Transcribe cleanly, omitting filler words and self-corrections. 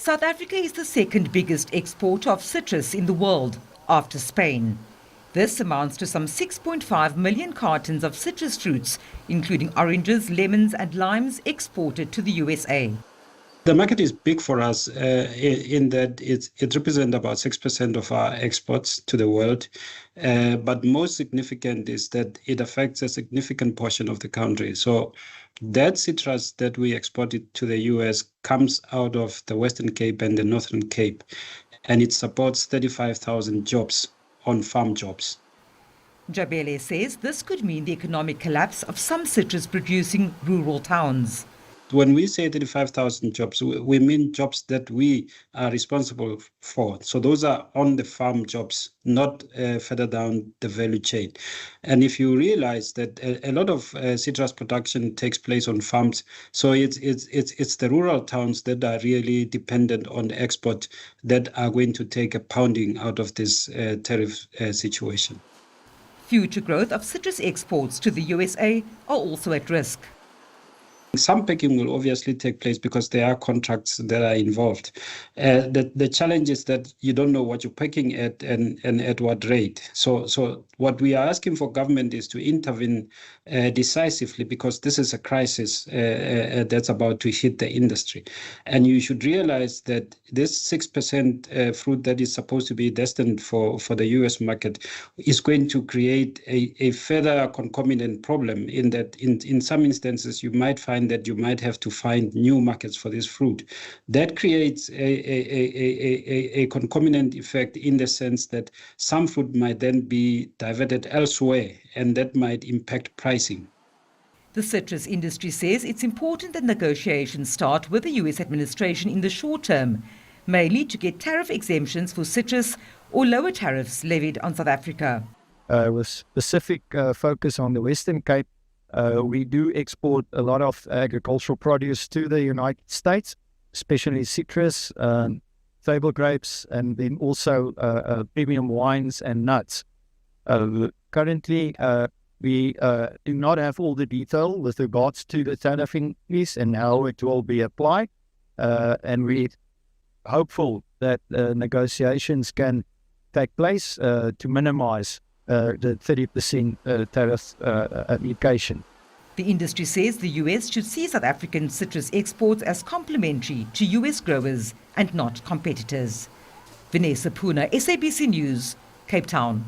South Africa is the second biggest exporter of citrus in the world, after Spain. This amounts to some 6.5 million cartons of citrus fruits, including oranges, lemons and limes, exported to the USA. The market is big for us in that it represents about 6% of our exports to the world. But most significant is that it affects a significant portion of the country. So that citrus that we exported to the US comes out of the Western Cape and the Northern Cape, and it supports 35,000 jobs on farm jobs. Jabele says this could mean the economic collapse of some citrus-producing rural towns. When we say 35,000 jobs, we mean jobs that we are responsible for. So those are on the farm jobs, not further down the value chain. And if you realize that a lot of citrus production takes place on farms, so it's the rural towns that are really dependent on export that are going to take a pounding out of this tariff situation. Future growth of citrus exports to the USA are also at risk. Some packing will obviously take place because there are contracts that are involved. The challenge is that you don't know what you're packing at and at what rate. So what we are asking for government is to intervene decisively, because this is a crisis that's about to hit the industry. And you should realize that this 6% fruit that is supposed to be destined for the US market is going to create a further concomitant problem, in that in some instances you might find that you might have to find new markets for this fruit. That creates a concomitant effect, in the sense that some fruit might then be diverted elsewhere, and that might impact pricing. The citrus industry says it's important that negotiations start with the US administration in the short term, mainly to get tariff exemptions for citrus or lower tariffs levied on South Africa. With specific focus on the Western Cape, we do export a lot of agricultural produce to the United States, especially citrus, table grapes, and then also premium wines and nuts. Currently, we do not have all the detail with regards to the tariff increase and how it will be applied. And we're hopeful that negotiations can take place to minimize the 30% tariff application. The industry says the US should see South African citrus exports as complementary to US growers and not competitors. Vanessa Puna, SABC News, Cape Town.